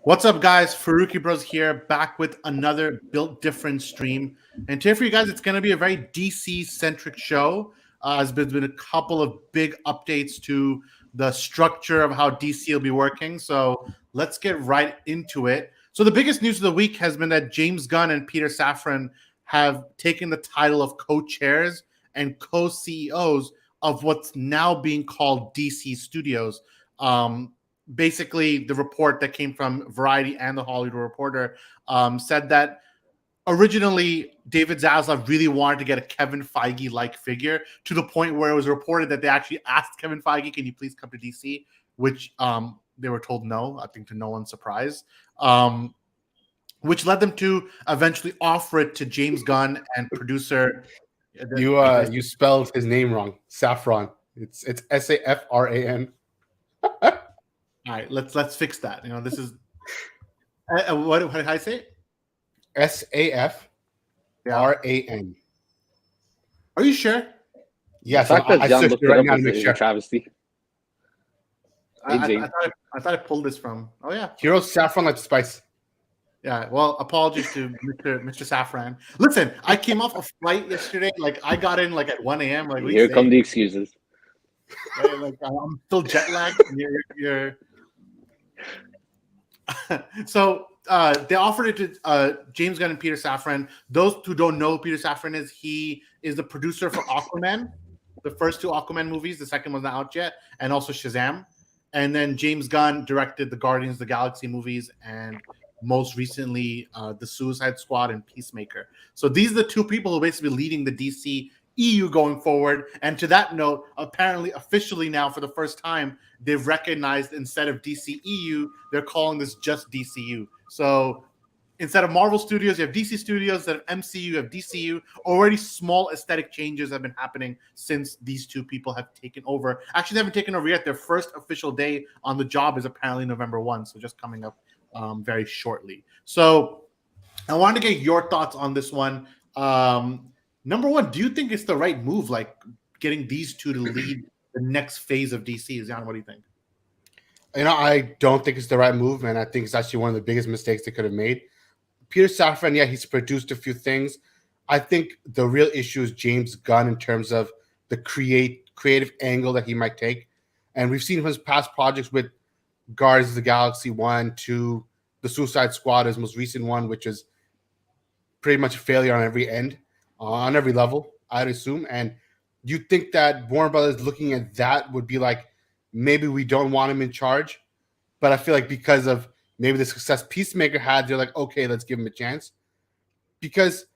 What's up, guys? Farooqi Bros here, back with another Built Different stream. And today for you guys, it's going to be a very DC-centric show. There's been a couple of big updates to the structure of how DC will be working. So let's get right into it. So the biggest news of the week has been that James Gunn and Peter Safran have taken the title of co-chairs and co-CEOs of what's now being called DC Studios. Basically, the report that came from Variety and the Hollywood Reporter said that originally David Zaslav really wanted to get a Kevin Feige-like figure, to the point where it was reported that they actually asked Kevin Feige, can you please come to DC? Which they were told no, I think to no one's surprise, which led them to eventually offer it to James Gunn and producer. You spelled his name wrong. Saffron. It's Safran. All right, let's fix that. This is what did I say? Safran. Are you sure? Yes, the fact that John looked it right up now to is make a sure. travesty. I thought I pulled this from. Oh yeah, Hero Saffron like spice. Yeah. Well, apologies to Mr. Safran. Listen, I came off a flight yesterday. Like I got in like at 1 a.m. Like Here come the excuses. Like I'm still jet lagged. You're... So they offered it to James Gunn and Peter Safran. Those who don't know who Peter Safran is, he is the producer for Aquaman, the first two Aquaman movies. The second one's not out yet, and also Shazam. And then James Gunn directed the Guardians of the Galaxy movies, and most recently the Suicide Squad and Peacemaker. So these are the two people who are basically leading the DC EU going forward. And to that note, apparently officially now for the first time, they've recognized instead of DC EU, they're calling this just DCU. So instead of Marvel Studios, you have DC Studios. Instead of MCU, you have DCU. Already small aesthetic changes have been happening since these two people have taken over. Actually, they haven't taken over yet. Their first official day on the job is apparently November 1, so just coming up very shortly. So I wanted to get your thoughts on this one. Number one, do you think it's the right move, like getting these two to lead the next phase of DC? Jan, what do you think? I don't think it's the right move, and I think it's actually one of the biggest mistakes they could have made. Peter Safran, yeah, he's produced a few things. I think the real issue is James Gunn in terms of the creative angle that he might take. And we've seen his past projects with Guardians of the Galaxy 1, 2, the Suicide Squad, his most recent one, which is pretty much a failure on every end. On every level, I'd assume. And you think that Warner Brothers looking at that would be like, maybe we don't want him in charge. But I feel like because of maybe the success Peacemaker had, they're like, okay, let's give him a chance. Because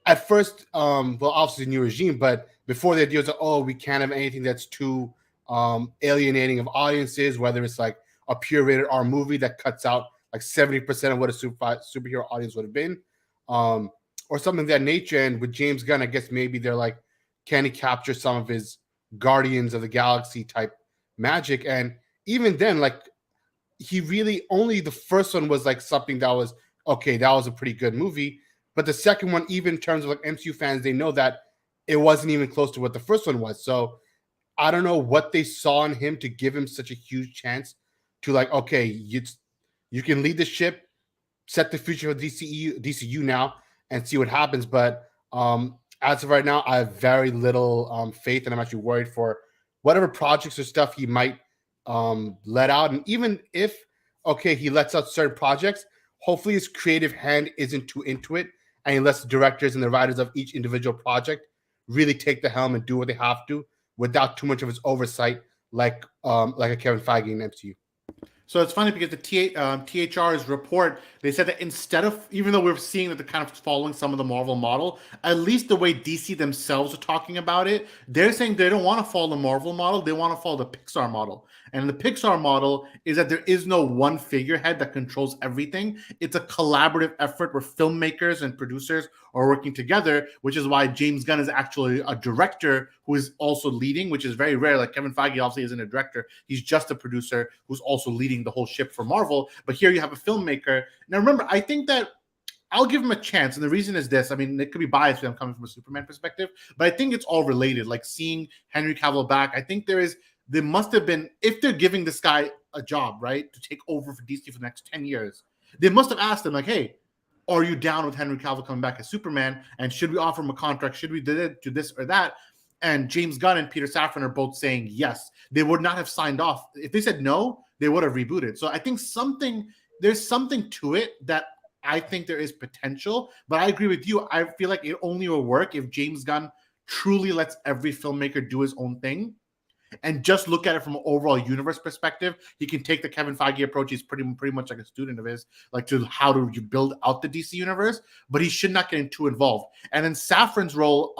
at first, obviously new regime, but before the idea was like, oh, we can't have anything that's too alienating of audiences, whether it's like a pure rated R movie that cuts out like 70% of what a superhero audience would have been. Or something of that nature. And with James Gunn, I guess maybe they're like, can he capture some of his Guardians of the Galaxy type magic? And even then, like, he really only the first one was like something that was okay, that was a pretty good movie. But the second one, even in terms of like MCU fans, they know that it wasn't even close to what the first one was. So I don't know what they saw in him to give him such a huge chance to like, okay, you can lead the ship, set the future of DCU now, and see what happens. But as of right now, I have very little faith, and I'm actually worried for whatever projects or stuff he might let out. And even if, okay, he lets out certain projects, hopefully his creative hand isn't too into it, and he lets the directors and the writers of each individual project really take the helm and do what they have to without too much of his oversight, like a Kevin Feige in MCU. So it's funny because the THR's report, they said that instead of, even though we're seeing that they're kind of following some of the Marvel model, at least the way DC themselves are talking about it, they're saying they don't want to follow the Marvel model, they want to follow the Pixar model. And the Pixar model is that there is no one figurehead that controls everything. It's a collaborative effort where filmmakers and producers are working together, which is why James Gunn is actually a director who is also leading, which is very rare. Like Kevin Feige obviously isn't a director. He's just a producer who's also leading the whole ship for Marvel. But here you have a filmmaker. Now, remember, I think that I'll give him a chance. And the reason is this. I mean, it could be biased if I'm coming from a Superman perspective, but I think it's all related. Like seeing Henry Cavill back, I think there must have been, if they're giving this guy a job, right, to take over for DC for the next 10 years, they must have asked him, like, hey, are you down with Henry Cavill coming back as Superman? And should we offer him a contract? Should we do this or that? And James Gunn and Peter Safran are both saying yes. They would not have signed off. If they said no, they would have rebooted. So I think there's something to it that I think there is potential. But I agree with you. I feel like it only will work if James Gunn truly lets every filmmaker do his own thing and just look at it from an overall universe perspective. He can take the Kevin Feige approach. He's pretty much like a student of his, like to how do you build out the DC universe, but he should not get too involved. And then Safran's role,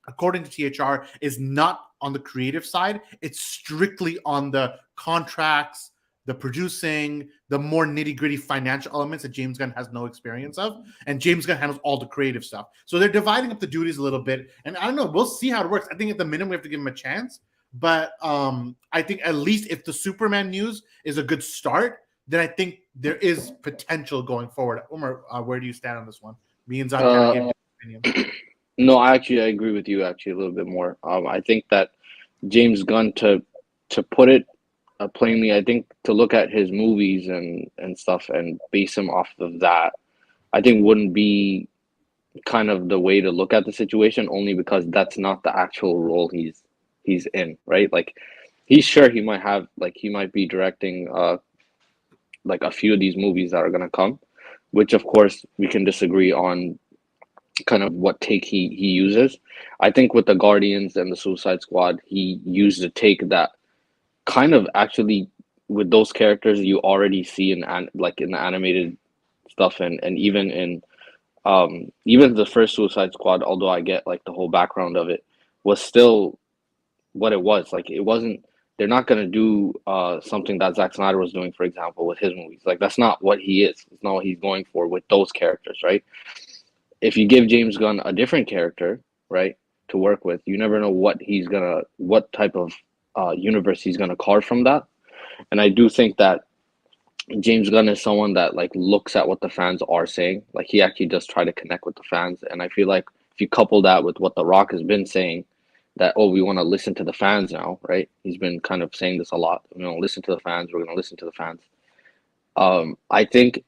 according to THR, is not on the creative side. It's strictly on the contracts, the producing, the more nitty-gritty financial elements that James Gunn has no experience of. And James Gunn handles all the creative stuff. So they're dividing up the duties a little bit. And I don't know, we'll see how it works. I think at the minimum, we have to give him a chance. But I think at least if the Superman news is a good start, then I think there is potential going forward. Umar, where do you stand on this one? Me and Zan kind of gave your opinion. No, I agree with you a little bit more. I think that James Gunn, to put it plainly, I think to look at his movies and stuff and base him off of that, I think wouldn't be kind of the way to look at the situation, only because that's not the actual role he's in, right? Like, he's sure he might be directing like a few of these movies that are going to come, which of course we can disagree on kind of what take he uses. I think with the Guardians and the Suicide Squad, he used a take that kind of actually, with those characters you already see in the animated stuff, and even in even the first Suicide Squad, although I get like the whole background of it, was still what it was. Like, it wasn't, they're not going to do something that Zack Snyder was doing, for example, with his movies. Like, that's not what he is. It's not what he's going for with those characters, right? If you give James Gunn a different character, right, to work with, you never know what type of universe he's gonna carve from that. And I do think that James Gunn is someone that like looks at what the fans are saying. Like, he actually does try to connect with the fans. And I feel like if you couple that with what The Rock has been saying, that, oh, we want to listen to the fans now, right? He's been kind of saying this a lot. We're going to listen to the fans. We're going to listen to the fans. I think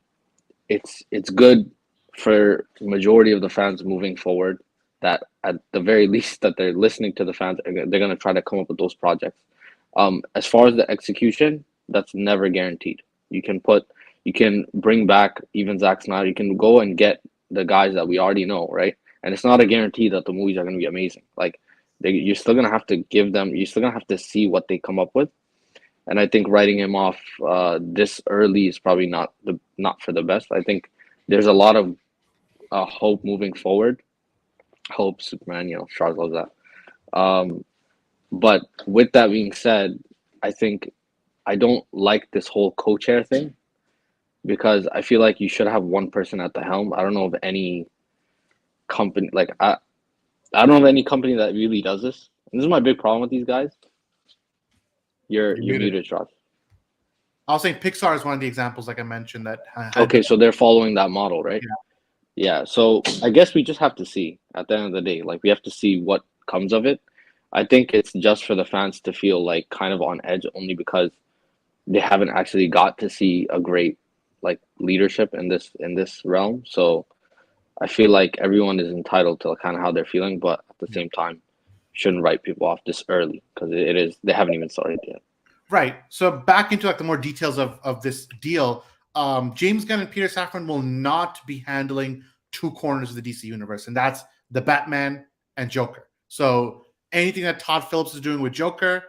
it's good for the majority of the fans moving forward, that at the very least that they're listening to the fans. They're going to try to come up with those projects. As far as the execution, that's never guaranteed. You can bring back even Zack Snyder. You can go and get the guys that we already know, right? And it's not a guarantee that the movies are going to be amazing. Like, you're still going to have to give them, you're still going to have to see what they come up with. And I think writing him off this early is probably not for the best. I think there's a lot of hope moving forward. Hope, Superman, Charles loves that. But with that being said, I think I don't like this whole co-chair thing, because I feel like you should have one person at the helm. I don't know of any company, like I don't know of any company that really does this. And this is my big problem with these guys. You're muted, Charles. I was saying Pixar is one of the examples, like I mentioned, that okay, so they're following that model, right? Yeah. So I guess we just have to see at the end of the day. Like, we have to see what comes of it. I think it's just for the fans to feel like kind of on edge, only because they haven't actually got to see a great like leadership in this realm. So I feel like everyone is entitled to kind of how they're feeling, but at the same time, shouldn't write people off this early, because they haven't even started yet. Right. So back into like the more details of this deal. James Gunn and Peter Safran will not be handling two corners of the DC universe, and that's the Batman and Joker. So anything that Todd Phillips is doing with Joker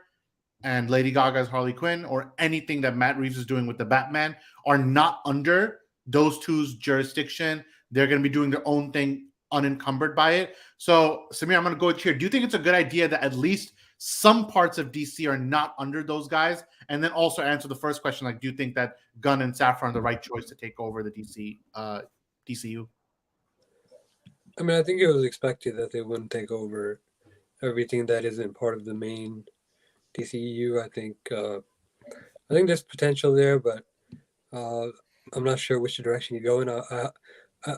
and Lady Gaga's Harley Quinn, or anything that Matt Reeves is doing with the Batman, are not under those two's jurisdiction. They're going to be doing their own thing unencumbered by it. So, Samir, I'm going to go with you here. Do you think it's a good idea that at least some parts of DC are not under those guys? And then also answer the first question, like, do you think that Gunn and Safran are the right choice to take over the DCU? I mean, I think it was expected that they wouldn't take over everything that isn't part of the main DCU. I think there's potential there, but I'm not sure which direction you go in.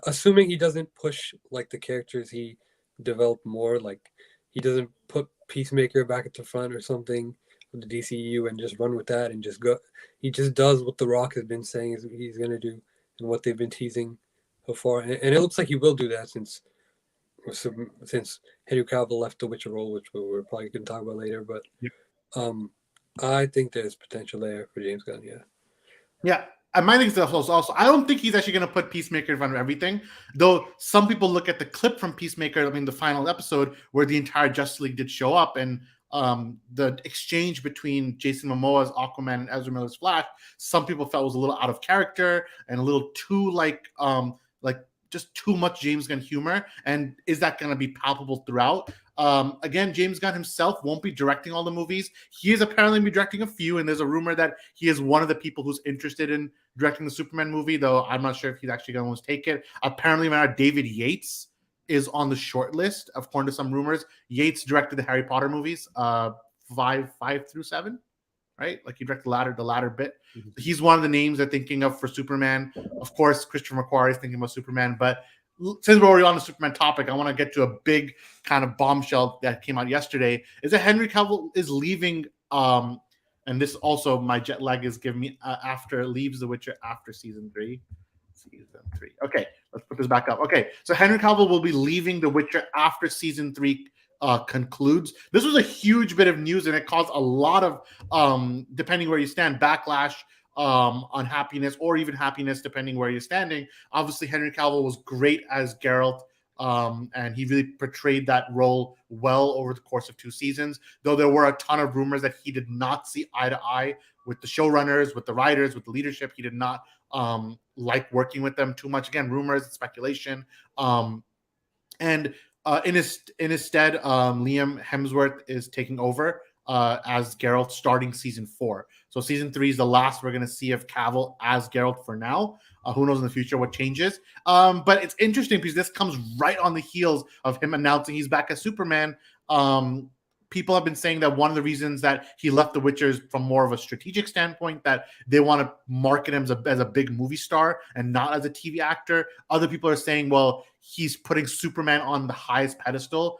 Assuming he doesn't push like the characters he developed more, like he doesn't put Peacemaker back at the front or something, of the DCU and just run with that and just go. He just does what The Rock has been saying he's going to do and what they've been teasing so far. And it looks like he will do that since Henry Cavill left the Witcher role, which we're probably going to talk about later. But I think there's potential there for James Gunn, yeah. Yeah. And my thing is also, I don't think he's actually going to put Peacemaker in front of everything. Though some people look at the clip from Peacemaker, the final episode, where the entire Justice League did show up, and the exchange between Jason Momoa's Aquaman and Ezra Miller's Flash, some people felt was a little out of character and a little too like just too much James Gunn humor. And is that going to be palpable throughout? Again, James Gunn himself won't be directing all the movies. He is apparently be directing a few, and there's a rumor that he is one of the people who's interested in directing the Superman movie, though I'm not sure if he's actually going to take it. Apparently, David Yates is on the short list, according to some rumors. Yates directed the Harry Potter movies, 5 through 7, right? Like he directed the latter bit. Mm-hmm. He's one of the names they're thinking of for Superman. Of course, Christopher McQuarrie is thinking about Superman, but since we're already on the Superman topic, I want to get to a big kind of bombshell that came out yesterday. Is that Henry Cavill is leaving, and this also my jet lag is giving me leaves The Witcher after season 3. Okay, let's put this back up. Okay, so Henry Cavill will be leaving The Witcher after season 3 concludes. This was a huge bit of news, and it caused a lot of, depending where you stand, backlash, unhappiness, or even happiness, depending where you're standing. Obviously, Henry Cavill was great as Geralt, and he really portrayed that role well over the course of 2 seasons, though there were a ton of rumors that he did not see eye to eye with the showrunners, with the writers, with the leadership. He did not like working with them too much. Again, rumors and speculation. And in his stead, Liam Hemsworth is taking over as Geralt starting season 4. So season 3 is the last we're going to see of Cavill as Geralt for now. Who knows in the future what changes. But it's interesting because this comes right on the heels of him announcing he's back as Superman. People have been saying that one of the reasons that he left The Witcher is from more of a strategic standpoint, that they want to market him as a big movie star and not as a TV actor. Other people are saying, well, he's putting Superman on the highest pedestal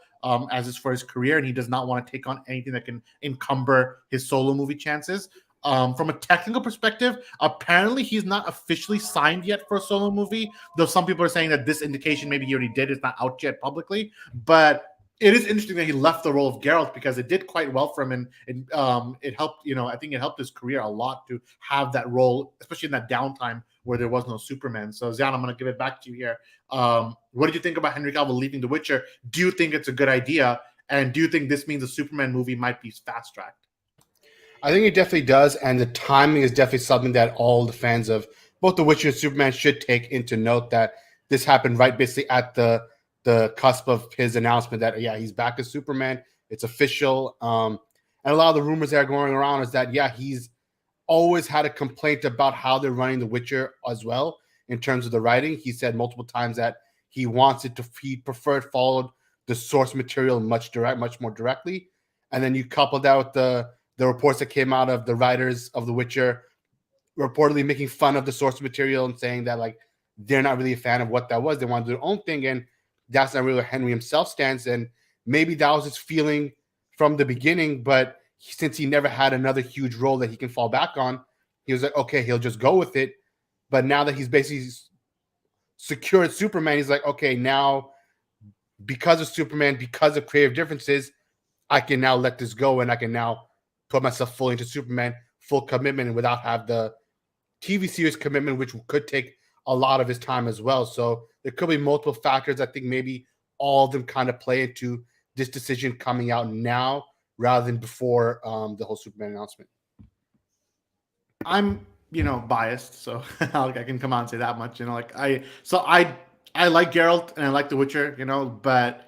as is for his career, and he does not want to take on anything that can encumber his solo movie chances. From a technical perspective, apparently he's not officially signed yet for a solo movie, though some people are saying that this indication maybe he already did. It's not out yet publicly, but it is interesting that he left the role of Geralt because it did quite well for him, and it helped. I think it helped his career a lot to have that role, especially in that downtime where there was no Superman. So, Zian, I'm going to give it back to you here. What did you think about Henry Cavill leaving The Witcher? Do you think it's a good idea, and do you think this means a Superman movie might be fast-tracked? I think it definitely does, and the timing is definitely something that all the fans of both The Witcher and Superman should take into note, that this happened right basically at the cusp of his announcement that, he's back as Superman. It's official. And a lot of the rumors that are going around is that, he's always had a complaint about how they're running The Witcher as well in terms of the writing. He said multiple times that he preferred followed the source material much more directly. And then you couple that with the reports that came out of the writers of The Witcher reportedly making fun of the source material and saying that, like, they're not really a fan of what that was. They want to do their own thing, and that's not really where Henry himself stands. And maybe that was his feeling from the beginning, but since he never had another huge role that he can fall back on, he was like, okay, he'll just go with it. But now that he's basically secured Superman, he's like, okay, now because of Superman, because of creative differences, I can now let this go, and I can now put myself fully into Superman, full commitment, and without have the TV series commitment, which could take a lot of his time as well. So there could be multiple factors. I think maybe all of them kind of play into this decision coming out now rather than before the whole Superman announcement. I'm, biased, so I can come out and say that much. I like Geralt and I like The Witcher, but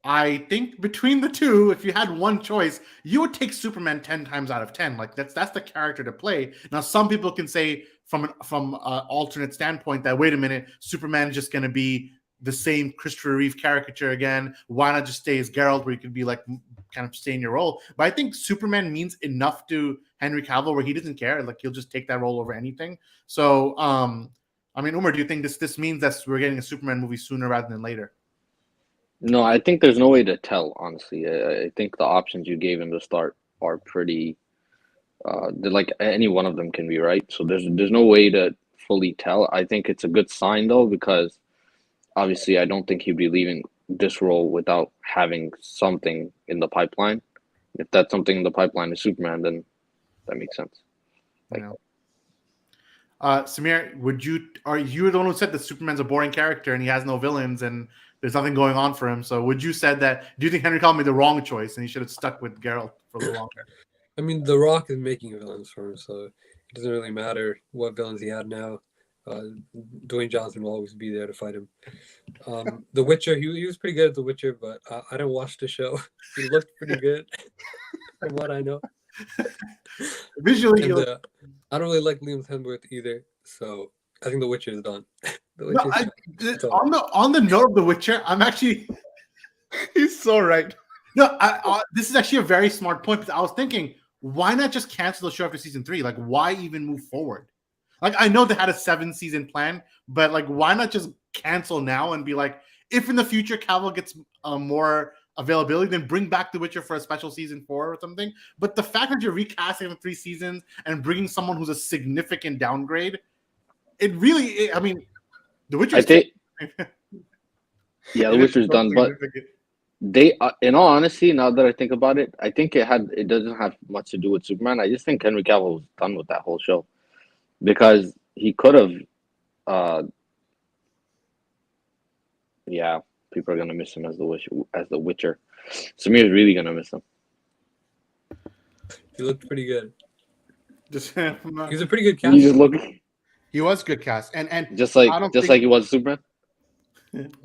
I think between the two, if you had one choice, you would take Superman 10 times out of 10. Like that's the character to play. Now, some people can say from an alternate standpoint that, wait a minute, Superman is just going to be the same Christopher Reeve caricature again. Why not just stay as Geralt, where you could be like kind of stay in your role? But I think Superman means enough to Henry Cavill where he doesn't care. Like he'll just take that role over anything. So, Umar, do you think this means that we're getting a Superman movie sooner rather than later? No, I think there's no way to tell, honestly. I think the options you gave in the start are pretty Like any one of them can be, right? So there's no way to fully tell. I think it's a good sign though, because obviously I don't think he'd be leaving this role without having something in the pipeline. If that something in the pipeline is Superman, then that makes sense. You know. Samir, are you the one who said that Superman's a boring character and he has no villains and there's nothing going on for him? So would you said that? Do you think Henry Cavill made the wrong choice and he should have stuck with Geralt for a little longer? I mean, The Rock is making villains for him, so it doesn't really matter what villains he had now. Dwayne Johnson will always be there to fight him. The Witcher, he was pretty good at The Witcher, but I didn't watch the show. He looked pretty good from what I know. Visually, and, I don't really like Liam Hemsworth either, so I think The Witcher is done. On the note of The Witcher, I'm actually He's so right. no. This is actually a very smart point because I was thinking, why not just cancel the show after season 3? Like, why even move forward? Like, I know they had a 7-season plan, but like, why not just cancel now and be like, if in the future Cavill gets more availability, then bring back The Witcher for a special season 4 or something. But the fact that you're recasting the 3 seasons and bringing someone who's a significant downgrade, it really, I mean, The Witcher. Yeah, The Witcher's done, but they, in all honesty, now that I think about it, I think it doesn't have much to do with Superman. I just think Henry Cavill was done with that whole show because he could have. Yeah, people are gonna miss him as the Witcher. Samir's really gonna miss him. He looked pretty good. Just He's a pretty good cast. You just look. He was good cast, and just like he was Superman.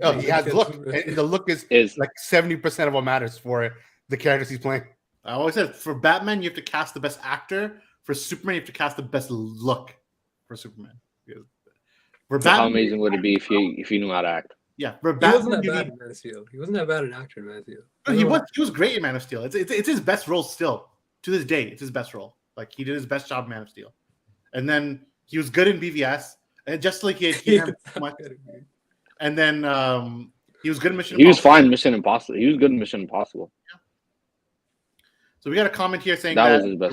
Oh, he has look, and the look is like 70% of what matters for the characters he's playing. I always said for Batman, you have to cast the best actor. For Superman, you have to cast the best look for Superman. For Batman, how amazing would it be if he knew how to act? Yeah, for Batman, he wasn't that bad in Man of Steel. He wasn't that bad an actor in Man of Steel. No, he was great in Man of Steel. It's his best role still to this day. It's his best role. Like he did his best job in Man of Steel, and then he was good in BVS, and just like he had much. And then he was good in Mission Impossible. He was fine in Mission Impossible. He was good in Mission Impossible. Yeah. So we got a comment here saying that that was his best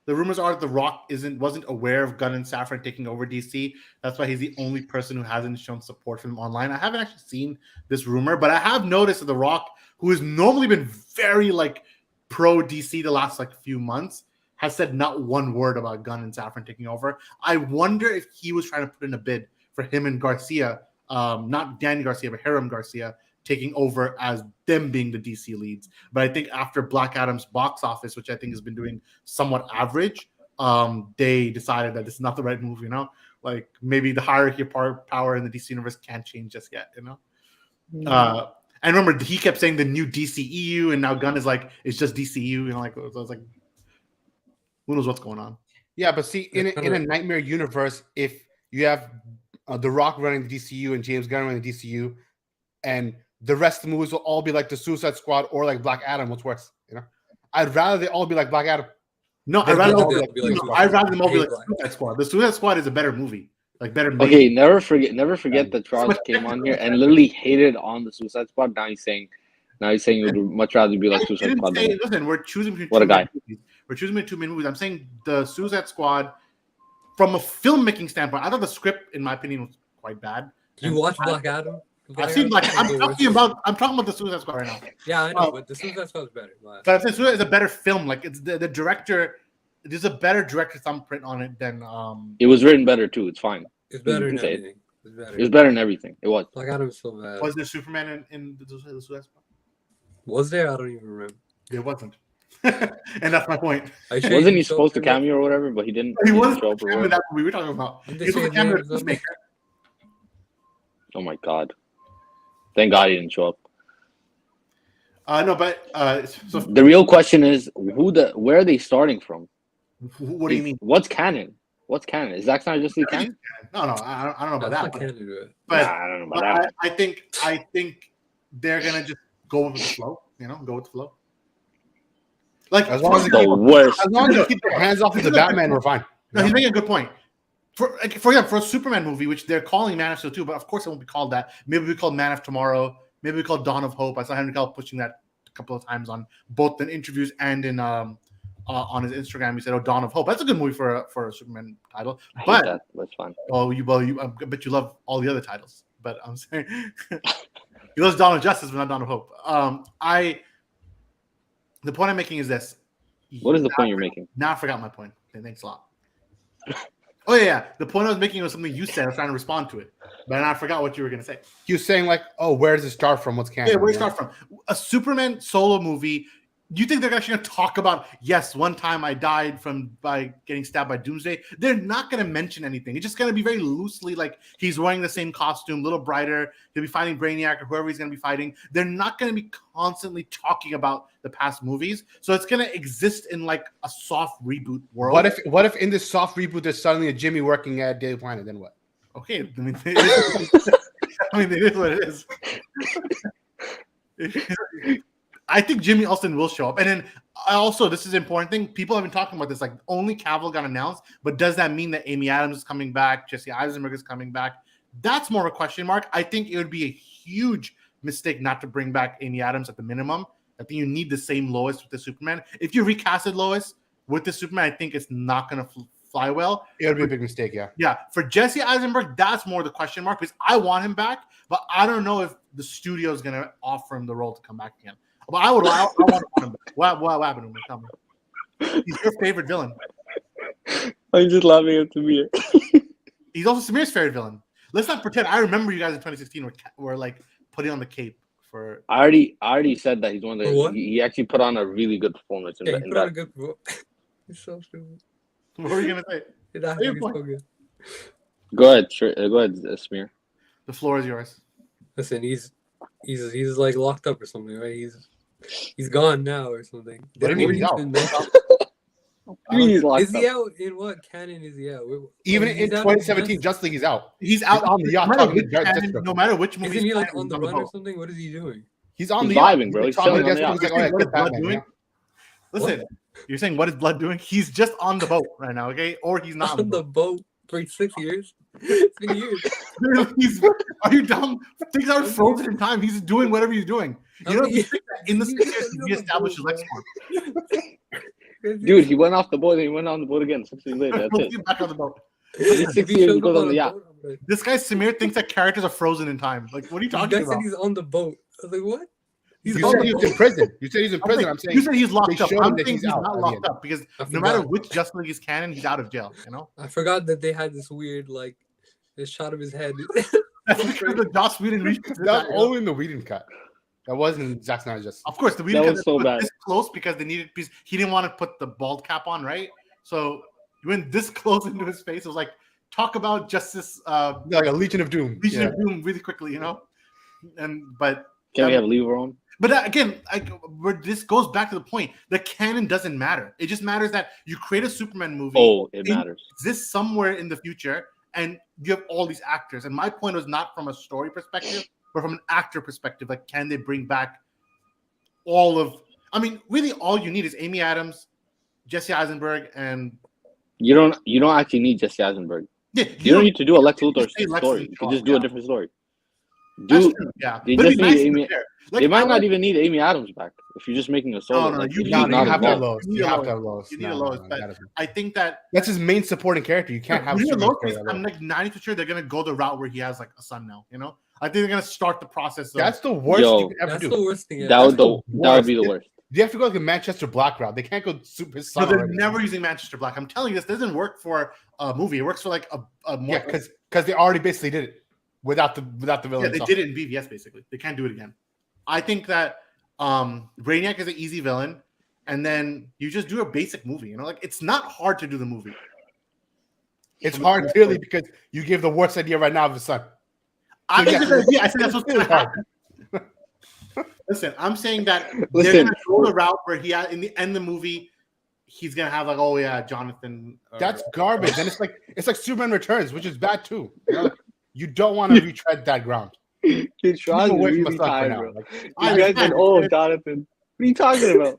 the rumors are that The Rock wasn't aware of Gunn and Saffron taking over DC. That's why he's the only person who hasn't shown support for them online. I haven't actually seen this rumor, but I have noticed that The Rock, who has normally been very like pro DC the last like few months, has said not one word about Gunn and Saffron taking over. I wonder if he was trying to put in a bid for him and Garcia, not Danny Garcia, but Hiram Garcia, taking over as them being the DC leads. But I think after Black Adam's box office, which I think has been doing somewhat average, they decided that this is not the right move, you know? Like maybe the hierarchy of power in the DC universe can't change just yet, you know? Mm-hmm. And remember, he kept saying the new DCEU, and now Gunn is like, it's just DCU, you know? Like, so I was like, who knows what's going on? Yeah, but see, in a nightmare universe, if you have The Rock running the DCU and James Gunn running the DCU, and the rest of the movies will all be like the Suicide Squad or like Black Adam. What's worse, you know? I'd rather they all be like Black Adam. No, I'd rather them all be like Suicide Squad. The Suicide Squad is a better movie, like better. Okay, never forget that Charles came on here and literally hated on the Suicide Squad. Now he's saying he would much rather be like Suicide Squad. Listen, we're choosing between what a guy. We're choosing between two main movies. I'm saying the Suicide Squad, from a filmmaking standpoint, I thought the script, in my opinion, was quite bad. You watch Black Adam? I've seen Black Adam. I'm talking about the Suicide Squad right now. Yeah, I know, but the Suicide Squad is better. But I'm saying Suicide is a better film. Like it's the director. There's a better director thumbprint on it than. It was written better too. It's fine. It's better in everything. It was better in everything. It was. Black Adam is so bad. Was there Superman in the Suicide Squad? Was there? I don't even remember. There wasn't. And that's my point. Wasn't he supposed to cameo or whatever? But he didn't. He wasn't show up in that movie we're talking about. He was a cameo in Peacemaker. Oh my god! Thank God he didn't show up. No, but so the real question is where are they starting from? What do you mean? What's canon? What's canon? Is Zack Snyder just canon? No, I don't know about that. But I don't know about that. I think they're gonna just go with the flow. You know, go with the flow. Like as long as you keep your hands off of the Batman, we're fine. No, he's making a good point. For example, for a Superman movie, which they're calling Man of Steel 2, but of course it won't be called that. Maybe we call Man of Tomorrow. Maybe we call Dawn of Hope. I saw Henry Cavill pushing that a couple of times on both in interviews and in on his Instagram. He said, "Oh, Dawn of Hope." That's a good movie for a Superman title. I hate But that. That's fine. I bet you love all the other titles. But I'm saying he loves Dawn of Justice, but not Dawn of Hope. The point I'm making is this. What is the point you're making? Now I forgot my point. Okay, thanks a lot. Oh yeah. The point I was making was something you said. I was trying to respond to it, but I forgot what you were going to say. He was saying like, "Oh, where does it start from? What's canon?" Yeah, where does it start from? A Superman solo movie. Do you think they're actually going to talk about? Yes, one time I died by getting stabbed by Doomsday. They're not going to mention anything. It's just going to be very loosely like he's wearing the same costume, a little brighter. He'll be fighting Brainiac or whoever he's going to be fighting. They're not going to be constantly talking about the past movies. So it's going to exist in like a soft reboot world. What if in this soft reboot there's suddenly a Jimmy working at Daily Planet? Then what? Okay, I mean, it is what it is. I think Jimmy Olsen will show up. And then also, this is an important thing. People have been talking about this. Like, only Cavill got announced. But does that mean that Amy Adams is coming back? Jesse Eisenberg is coming back? That's more of a question mark. I think it would be a huge mistake not to bring back Amy Adams at the minimum. I think you need the same Lois with the Superman. If you recasted Lois with the Superman, I think it's not going to fly well. It would be a big mistake, yeah. Yeah. For Jesse Eisenberg, that's more the question mark because I want him back. But I don't know if the studio is going to offer him the role to come back again. But I want him back. What happened to him? Tell me. He's your favorite villain. I'm just laughing at Samir. He's also Samir's favorite villain. Let's not pretend. I remember you guys in 2016 were like putting on the cape for. I already said that he's one of the. He actually put on a really good performance. Yeah, he put on a good performance. He's so stupid. What were you gonna say? So good. Go ahead, Samir. The floor is yours. Listen, he's like locked up or something, right? He's gone now or something. What do you mean he's out? Is he out? In what canon is he out? Even in 2017, Justice League, he's out. He's out on the yacht. No matter which movie. Isn't he like on the run or something? What is he doing? He's on the vibing, bro. He's chilling on the yacht. What is Blood doing? Listen, you're saying what is Blood doing? He's just on the boat right now, okay? Or he's not on the boat for 6 years. It's been years. Are you dumb? Things aren't frozen in time. He's doing whatever he's doing. You know, in the 6 years, he established his Lexmark. Dude, he went off the boat and he went on the boat again 6 years later. That's it. Back on the boat. 6 years he goes on the yacht. This guy Samir thinks that characters are frozen in time. Like, what are you talking about? Said he's on the boat. I was like, what? You said he was in prison. You said he's in prison. I'm saying you said he's locked up. I'm saying he's not locked up because no matter which Justice League is canon, he's out of jail. You know. I forgot that they had this weird this shot of his head. That's because the Joss Whedon that was only in the Whedon cut. That wasn't Zack Snyder's Justice. Of course, the Whedon cut was so bad. This close because they needed. He didn't want to put the bald cap on, right? So he went this close into his face. It was like talk about justice, like a Legion of Doom. Legion of Doom, really quickly, you know. But can we have Leave on? But again, where this goes back to the point, the canon doesn't matter. It just matters that you create a Superman movie. Oh, it matters. Exists somewhere in the future, and you have all these actors. And my point was not from a story perspective, but from an actor perspective. Like, can they bring back all of? I mean, really, all you need is Amy Adams, Jesse Eisenberg, and you don't actually need Jesse Eisenberg. Yeah, you don't need to do a Lex Luthor story. You can just do a different story. Dude, yeah, they just need Amy. Like, they might not even need Amy Adams back if you're just making a solo. No, you have to have Lois. You have to have Lois. You need a Lois, but I think that's his main supporting character. You can't have Lois. I'm like 90% sure they're gonna go the route where he has like a son now. You know, I think they're gonna start the process. That's the worst you could ever do. That's the worst thing. That would be the worst. You have to go like a Manchester Black route. They can't go super. No, they're never using Manchester Black. I'm telling you, this doesn't work for a movie. It works for like a more. Yeah, because they already basically did it without the villain. Yeah, they did it in BVS basically. They can't do it again. I think that Brainiac is an easy villain, and then you just do a basic movie. You know, like it's not hard to do the movie. It's hard purely because you give the worst idea right now of his son. I think I said that's what's going to happen. Listen, I'm saying that they're going to go the route where he in the end of the movie, he's going to have like, oh yeah, Jonathan. That's garbage, and it's like Superman Returns, which is bad too. You don't want to retread that ground. It's really tired, bro. You guys said, "Oh, Jonathan, what are you talking about?"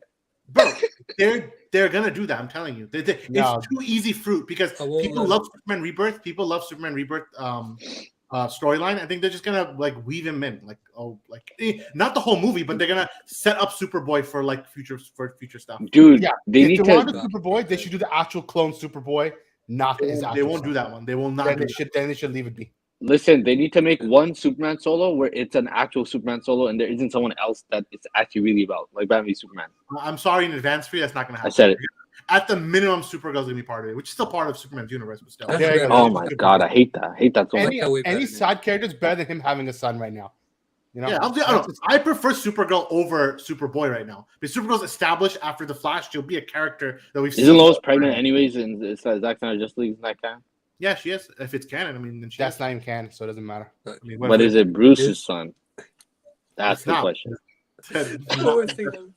Bro, they're gonna do that. I'm telling you, it's too easy fruit because people love Superman Rebirth. People love Superman Rebirth. storyline. I think they're just gonna like weave him in, like not the whole movie, but they're gonna set up Superboy for like future stuff. Dude, Yeah, they if need they want to. the Superboy, they should do the actual clone Superboy, not his actual. They won't son. do that one. They will not. Then do they should. Then they should leave it be. Listen, they need to make one Superman solo where it's an actual Superman solo and there isn't someone else that it's actually really about, like Batman v Superman. I'm sorry in advance for you. That's not gonna happen. I said it. At the minimum, Supergirl's gonna be part of it, which is still part of Superman's universe, but still. That's There you fair. go. Oh my god, I hate that. I hate that so much. Any side character is better than him having a son right now. You know? Yeah, I prefer Supergirl over Superboy right now. Because Supergirl's established after the Flash. She'll be a character that we've seen. Isn't Lois pregnant anyways? And it's Zack Snyder just leaves that canon. Yeah, she is. If it's canon, I mean, then That's not even canon, so it doesn't matter. But is it Bruce's son? That's the not. question. Always think that.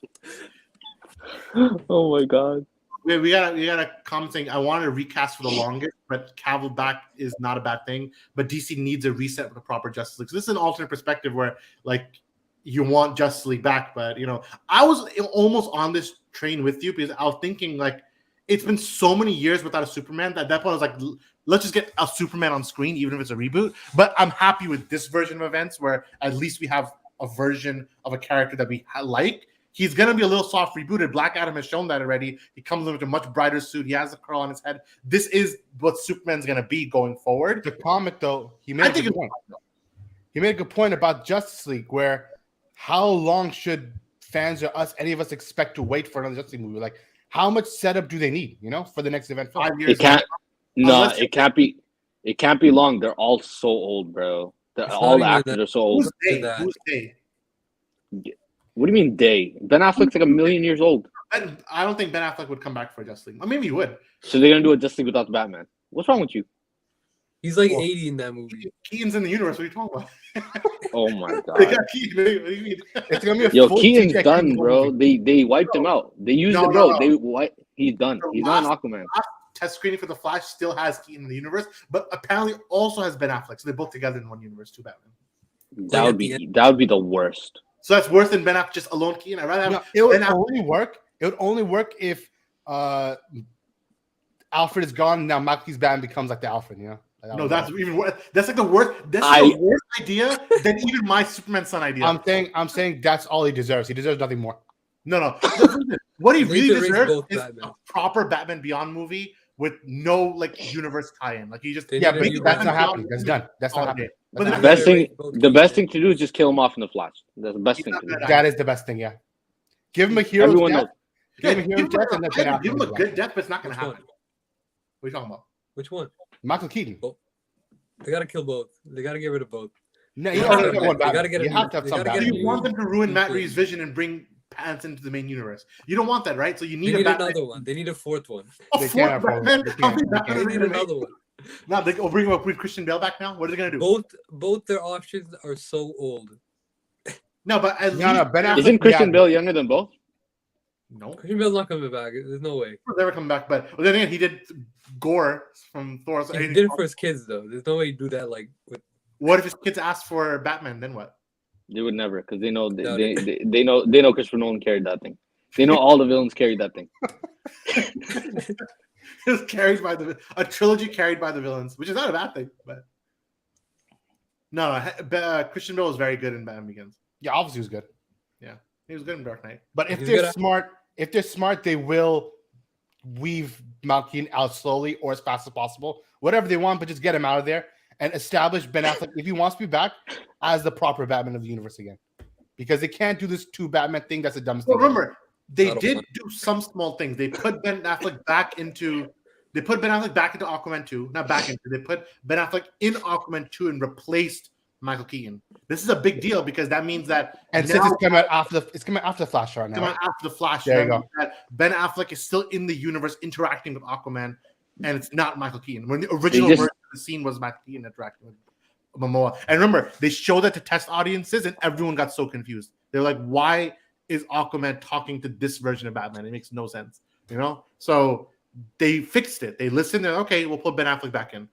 Oh my god. We got a comment saying I wanted to recast for the longest, but Cavill back is not a bad thing. But DC needs a reset with the proper Justice League. So this is an alternate perspective where like you want Justice League back, but you know I was almost on this train with you because I was thinking like it's been so many years without a Superman that at that point I was like, let's just get a Superman on screen, even if it's a reboot. But I'm happy with this version of events where at least we have a version of a character that we like. He's going to be a little soft rebooted. Black Adam has shown that already. He comes in with a much brighter suit. He has a curl on his head. This is what Superman's going to be going forward. The comic, though, he made a good point. He made a good point about Justice League, where how long should fans or us, any of us, expect to wait for another Justice League movie? Like, how much setup do they need, you know, for the next event? 5 years. It can't. No, it can't be. It can't be long. They're all so old, bro. All the actors are so old. Who's they? What do you mean they? Ben Affleck's like a million years old. I don't think Ben Affleck would come back for Justice League. Or maybe he would. So they're gonna do a Justice League without the Batman. What's wrong with you? He's like 80 in that movie. Keaton's in the universe. What are you talking about? Oh my They god. got Keaton. What do you mean? It's gonna be a Yo, full Keaton's CGI done, Keaton bro. movie. They wiped him out. They used No, him, bro. no. He's done. The He's not an last- Aquaman. Test screening for the Flash still has Keaton in the universe, but apparently also has Ben Affleck. So they're both together in one universe, two Batman. That would be the worst. So that's worse than Ben Affleck just alone Keaton. I'd rather have No, it would Ben Affleck. only work. It would only work if Alfred is gone. Now Mackey's Batman becomes like the Alfred, you know? Like, No, that's even worse. That's like the worst. That's the worst idea than even my Superman son idea. I'm saying that's all he deserves. He deserves nothing more. No. What he They really need to raise deserves both is Batman. a proper Batman Beyond movie with no like universe tie-in. Like he just They Yeah, need but a new that's Batman not Beyond happening. That's movie done. That's all not day. happening. But That's the not Best happening. thing, the best thing to do is just kill him off in the Flash. That's the best thing to do. That is the best thing, yeah. Give him a hero's Everyone death. knows. Give him a hero's death and let Ben Affleck give him a do it. good death, but it's not going to Which happen. one? What are you talking about? Which one? Michael Keaton. They gotta kill both. They gotta get rid of both. No, They you gotta don't get- want they Batman. gotta get a You new- have to have they some gotta get a Batman. You want them to ruin new Matt thing. Reeves' vision and bring Pants into the main universe. You don't want that, right? So you They need a need Batman. another one. They need a fourth one. A They fourth can't have both. Batman? They How many can't. Batman They are need gonna make? another one. Now they'll bring Christian Bale back now. What are they going to do? Both their options are so old. No, but at No, least Ben Affleck. Isn't Christian yeah, Bale younger than both? no, Christian Bale's not coming back. There's no way. he'll never come back. But then again, he did Gore from Thor. So He did it for his kids though. There's no way you do that like with. What if his kids ask for Batman? Then what? They would never, because they know No, they know Christopher Nolan carried that thing. They know all the villains carried that thing. It was carried by a trilogy carried by the villains, which is not a bad thing. But no, Christian Bale was very good in Batman Begins. Yeah, obviously he was good. He was good in Dark Knight. But if He's they're good. smart, they will weave Malkin out slowly or as fast as possible. Whatever they want, but just get him out of there and establish Ben Affleck, if he wants to be back, as the proper Batman of the universe again. Because they can't do this two Batman thing. That's the dumbest Well, thing. remember, they Not a did one. do some small things. They put Ben Affleck back into. They put Ben Affleck back into Aquaman 2. Not back into. They put Ben Affleck in Aquaman 2 and replaced Michael Keaton. This is a big deal because that means that And now, since it's coming out after the Flash right now. coming out after the Flash, There you that go. means that Ben Affleck is still in the universe interacting with Aquaman, and it's not Michael Keaton. When the original just- version of the scene was Michael Keaton interacting with Momoa. And remember, they showed that to test audiences, and everyone got so confused. They're like, "Why is Aquaman talking to this version of Batman? It makes no sense." You know, so they fixed it. They listened. They're okay. We'll put Ben Affleck back in.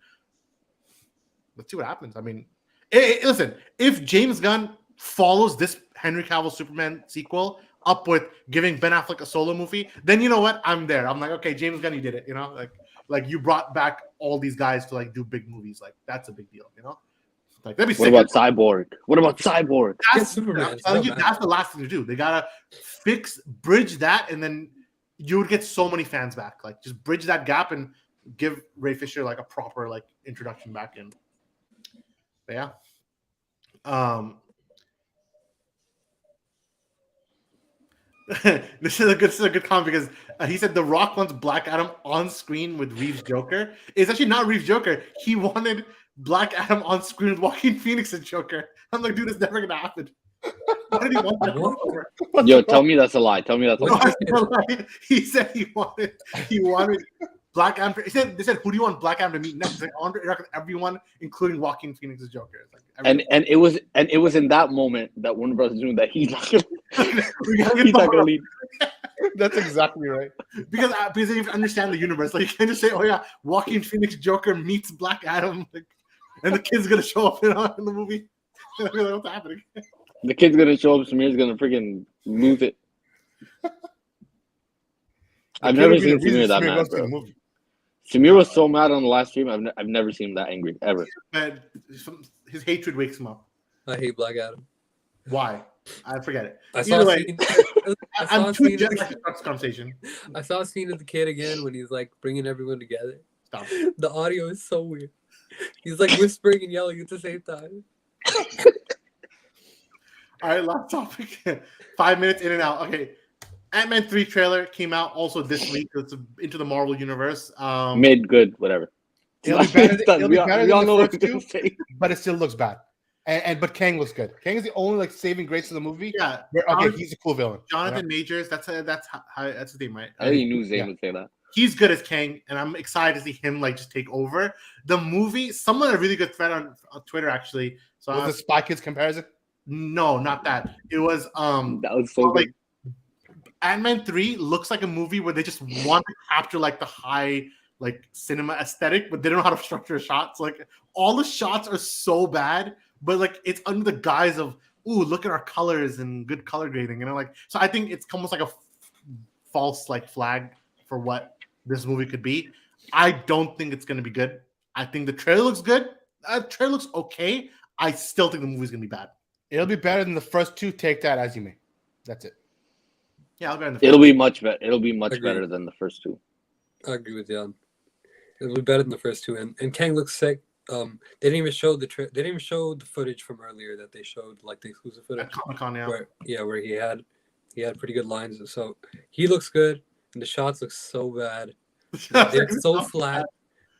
Let's see what happens. I mean, listen. If James Gunn follows this Henry Cavill Superman sequel up with giving Ben Affleck a solo movie, then you know what? I'm there. I'm like, okay, James Gunn, you did it. You know, like you brought back all these guys to like do big movies. Like that's a big deal. You know. Like that'd be What sick. about Cyborg? What about Cyborg? That's, Superman, I'm it's telling not you, bad. that's the last thing to do. They gotta bridge that, and then you would get so many fans back. Like just bridge that gap and give Ray Fisher like a proper like introduction back in. But yeah. This is a good comment because he said The Rock wants Black Adam on screen with Reeves Joker. It's actually not Reeves Joker. He wanted Black Adam on screen with Joaquin Phoenix and Joker. I'm like, dude, it's never gonna happen. Why did he want that What? crossover? Yo, tell me that's a lie. Tell me that's a No, lie. it's not a lie. He said he wanted Black Adam. They said, who do you want Black Adam to meet next? He's like, I want to interact with everyone, including Joaquin Phoenix's Joker. It's like, And it was in that moment that Warner Bros. Knew that he's not gonna we gotta get he's not the- gonna lead. That's exactly right. because they have to understand the universe. Like you can't just say, "Oh yeah, Joaquin Phoenix Joker meets Black Adam," like, and the kid's gonna show up in the movie. Like, what's happening? The kid's gonna show up. Samir's gonna freaking lose it. I've never seen Samir that mad, bro. Samir was so mad on the last stream. I've never seen him that angry ever. But his hatred wakes him up. I hate Black Adam. Why? I forget it. I Either saw a way, scene. I'm too jet lagged to start this conversation. I saw a scene of the kid again when he's like bringing everyone together. Stop. The audio is so weird. He's like whispering and yelling at the same time. All right, last topic. 5 minutes in and out. Okay. Ant-Man 3 trailer came out also this week. It's into the Marvel universe. Mid good, whatever. It'll be better than We all the know what first we're two, gonna say. but it still looks bad. But Kang looks good. Kang is the only like saving grace of the movie. Yeah. Where, okay, he's a cool villain. Jonathan Majors. That's his name, right? I already knew Zayn Yeah. would say that. He's good as Kang, and I'm excited to see him like just take over the movie. Someone had a really good thread on Twitter actually. So Was the Spy Kids comparison? no, not that. It was That was so like good. Ant-Man 3 looks like a movie where they just want to capture like the high like cinema aesthetic, but they don't know how to structure shots. Like all the shots are so bad, but like it's under the guise of ooh, look at our colors and good color grading, like so. I think it's almost like a false like flag for what this movie could be. I don't think it's going to be good. I think the trailer looks good. The trailer looks okay. I still think the movie's going to be bad. It'll be better than the first two. Take that as you may. That's it. Yeah, I'll go in the It'll be much better. It'll be much Agreed. better than the first two. I agree with Jan. It'll be better than the first two, and Kang looks sick. They didn't even show they didn't even show the footage from earlier that they showed, like the exclusive footage. at Comic-Con, yeah. Where he had pretty good lines. So he looks good, and the shots look so bad. They're so flat.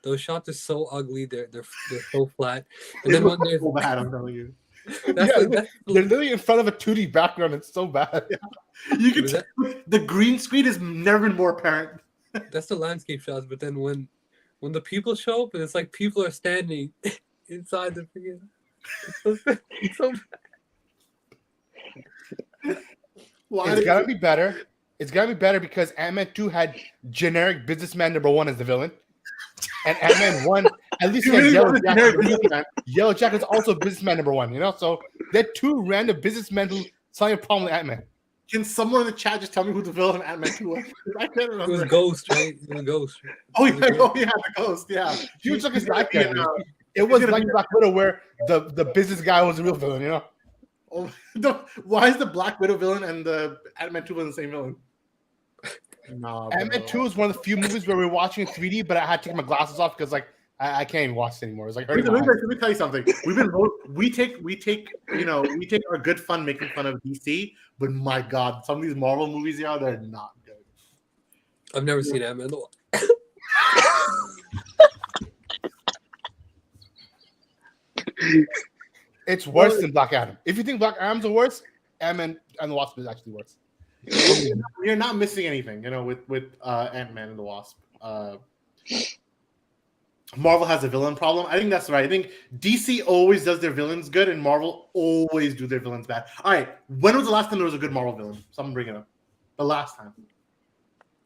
Those shots are so ugly. They're so flat. And then when there's so bad, I'm telling you. that's Yeah, like, that's, They're literally in front of a 2D background. It's so bad. You can Was tell the green screen has never been more apparent. that's the landscape shots. But then when the people show up, and it's like people are standing inside the freaking. It's so bad. Why It's gotta be better. It's gotta be better because Ant-Man 2 had generic businessman number 1 as the villain. And Ant-Man 1, at least he has Yellow Jacket. Yellow Jacket's also businessman number 1, So they're two random businessmen who saw a problem with Ant-Man. Can someone in the chat just tell me who the villain of Ant-Man 2 was? I can't It was remember. Ghost, right? It was Ghost. Oh yeah, the ghost. Yeah, He was like a He's gonna side be in, character. It was like Black Widow where the business guy was the real villain, why is the Black Widow villain and the Ant-Man 2 villain the same villain? Nah, Ant-Man 2 is one of the few movies where we're watching in 3D, but I had to take my glasses off because I can't even watch it anymore. It's like hurting my eyes. Let me tell you something. We take our good fun making fun of DC, but my God, some of these Marvel movies they're not good. I've never seen Ant-Man. It's worse than Black Adam. If you think Black Adam's the worst, Ant-Man and the Wasp is actually worse. You're not missing anything, with Ant-Man and the Wasp. Marvel has a villain problem. I think that's right. I think DC always does their villains good, and Marvel always do their villains bad. All right, when was the last time there was a good Marvel villain? Someone bring it up. The last time.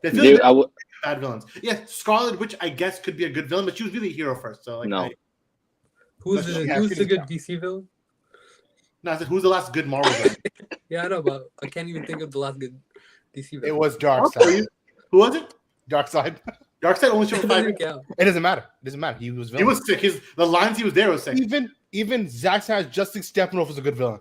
Bad villains. Yeah, Scarlet Witch, I guess, could be a good villain, but she was really a hero first. So No. Who's the good DC villain? I said, who's the last good Marvel villain? Yeah, I know, but I can't even think of the last good DC villain. It was Darkseid. Who was it? Darkseid. Darkseid only showed It 5 doesn't minutes. count. It doesn't matter. It doesn't matter. He was He villain. was sick. The lines he was there was sick. Even Zack Snyder's Justice Steppenwolf was a good villain.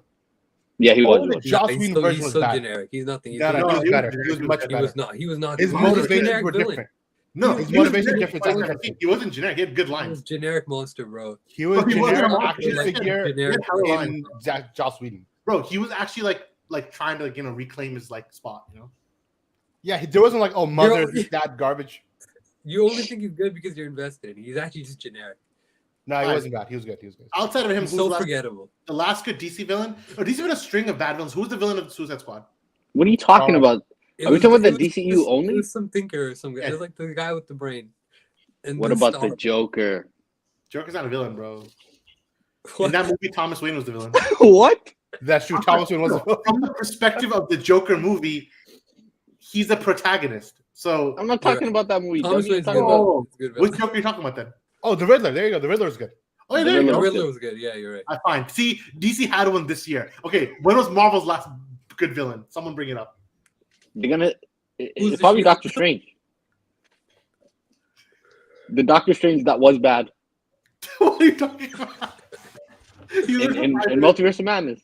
Yeah, he was. Only he was. the Joss He's Whedon so, version he's was so bad. generic. He's nothing. He's No, No, he was he better. was He was generic. much he better. was not. He was not. His he was a motivations generic were villain. different. No, His he was motivations generic. different. He wasn't generic. He had good He was lines. generic monster, bro. He was He wasn't generic a action monster. figure Generic in Joss Whedon. Bro, he was actually like trying to reclaim his spot. Yeah, there wasn't like mother Yo, this that garbage. You only think he's good because you're invested in him. He's actually just generic. No, he Fine. wasn't bad. He was good. Outside of him, He's who's so forgettable. the last good DC villain? Oh, DC had a string of bad villains. Who's the villain of the Suicide Squad? What are you talking about? It Are we talking about the it DCU only? It was some thinker or some guy. Yeah. It was like the guy with the brain. And What the about star. the Joker? Joker's not a villain, bro. What? In that movie, Thomas Wayne was the villain. What? That's true. Thomas Wayne was. From the perspective of the Joker movie, he's a protagonist. So, I'm not talking about that movie. Thomas Dummy. Wayne's I'm good. talking about- Oh, It's good which villain. Joker are you talking about then? Oh, the Riddler. There you go. The Riddler was good. Oh, yeah, there you The The go. Riddler was good. Yeah, you're right. Fine. See, DC had one this year. Okay, when was Marvel's last good villain? Someone bring it up. They're gonna. Who's It's the probably Shield? Doctor Strange. The Doctor Strange that was bad What are you talking about? He was, in in, Multiverse of Madness.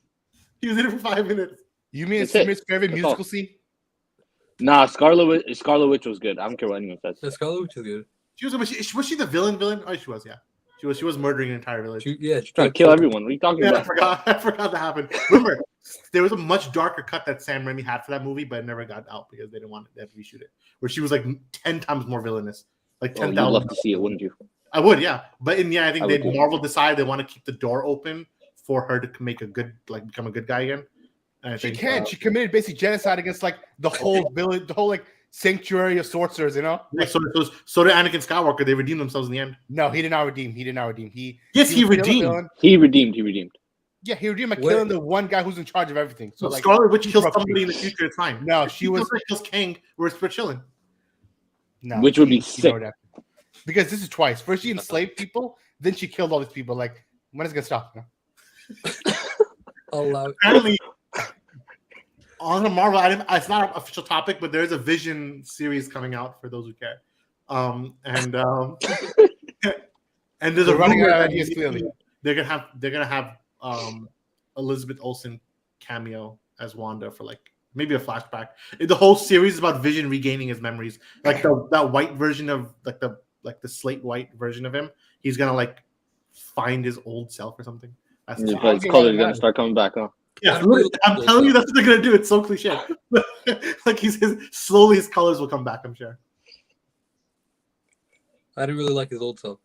he was in it for 5 minutes. You mean That's it. Smith's favorite That's musical all. scene? Nah, Scarlet Witch was good. I don't care what anyone says. The Scarlet Witch is good. Was she the villain? Oh, she was, yeah. She was murdering an entire village. She Trying to tried kill everyone. What are you talking Yeah, I about? forgot that happened. Remember, there was a much darker cut that Sam Raimi had for that movie, but it never got out because they didn't want it. They had to reshoot it. Where she was like 10 times more villainous. Like Oh, 10,000. you'd love to see it, wouldn't you? I would, yeah. But in the end, I think I would too. Marvel decided they want to keep the door open for her to make become a good guy again. And I She think, can't. She committed basic genocide against like the whole village, the whole like sanctuary of sorcerers. You know. yeah, so did Anakin Skywalker. They redeemed themselves in the end. No, he did not redeem. He Yes, he was still a redeemed. villain. He redeemed. Yeah, he redeemed by Wait. killing the one guy who's in charge of everything. So So like, Scarlet Witch kills broke somebody free. in the future. It's fine. No, If she was kills Kang. We're chilling. no, Which would be she sick. know that. Because this is twice. First, she enslaved people, then she killed all these people. like, when is it gonna stop? You know? allow. Apparently, on the Marvel, it's not an official topic, but there's a Vision series coming out for those who care. And there's They're a running rumor out of that ideas, clearly. they're gonna have Elizabeth Olsen cameo as Wanda for like maybe a flashback. The whole series is about Vision regaining his memories, like that white version of the slate white version of him. He's gonna like find his old self or something. That's His I'll give color's you gonna that. start coming back, huh? yeah, I'm telling you, that's what they're gonna do. It's so cliche. Like slowly his colors will come back. I'm sure. I didn't really like his old self.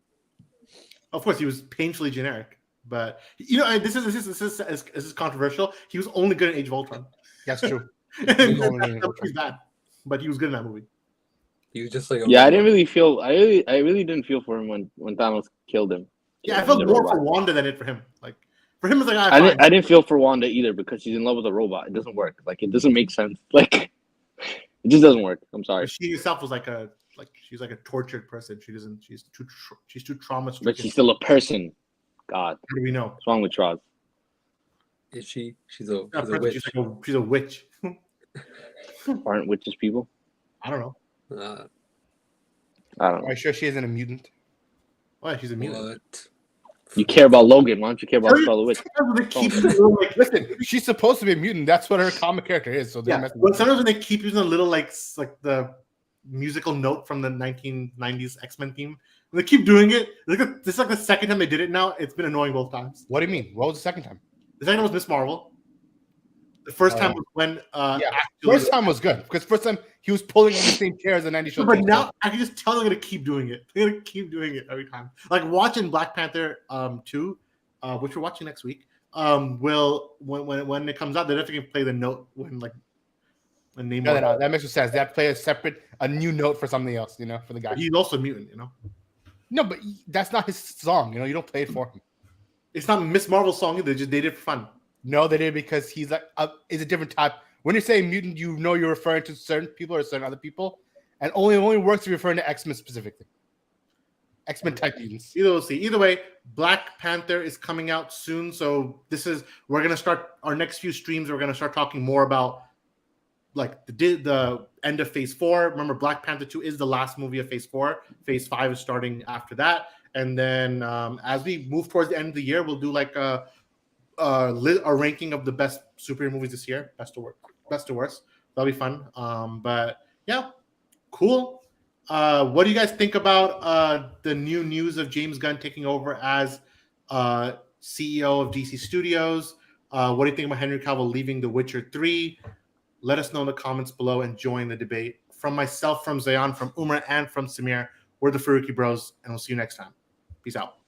Of course, he was painfully generic, but this is controversial. He was only good in Age of Ultron. That's true. And He was only good in that movie's bad, but he was good in that movie. He was just like Yeah, I really didn't feel for him when Thanos killed him. Yeah, I felt The more robot. for Wanda than it for him. Like for him, it's like I didn't feel for Wanda either because she's in love with a robot. It doesn't work. Like it doesn't make sense. Like it just doesn't work. I'm sorry, She herself was she's like a tortured person. She's too traumatized. but she's still a person. God, How do we know? what's wrong with Traz? Is she? She's a Not she's a person, witch. she's a witch. Aren't witches people? I don't know. I don't know. Are you sure she isn't a mutant? Why? She's a mutant. What? You care about Logan? Why don't you care about Scarlet Witch? Sometimes when they keep using, like, Listen, she's supposed to be a mutant. That's what her comic character is. So they're yeah, messing but with her. sometimes when they keep using a little like the musical note from the 1990s X-Men theme, when they keep doing it, this is like the second time they did it now. It's been annoying both times. What do you mean? What was the second time? The second time was Miss Marvel. The first time was when Yeah, actually, first time was good because first time he was pulling in the same chair as the 90s show. but now I can just tell they're gonna keep doing it. They're gonna keep doing it every time. Like watching Black Panther 2, which we're watching next week. Will when it comes out, they're definitely gonna play the note when Namor. No, that makes no sense. They have to play a new note for something else, for the guy. He's also a mutant, No, but that's not his song. You don't play it for him. It's not Miss Marvel's song either. They did it for fun. No, they did because he's like is a different type. When you're saying mutant, you're referring to certain people or certain other people, and only works if you're referring to X-Men specifically. X-Men type mutants. We'll see. Either way, Black Panther is coming out soon, so we're gonna start our next few streams. We're gonna start talking more about like the end of Phase 4. Remember, Black Panther 2 is the last movie of Phase 4. Phase 5 is starting after that. And then as we move towards the end of the year, we'll do like a ranking of the best superhero movies this year, best to worst. That'll be fun. But yeah, cool. What do you guys think about the new news of James Gunn taking over as CEO of DC Studios? What do you think about Henry Cavill leaving The Witcher 3? Let us know in the comments below and join the debate. From myself, from Zayan, from Umar, and from Samir, we're the Farooqi Bros, and we'll see you next time. Peace out.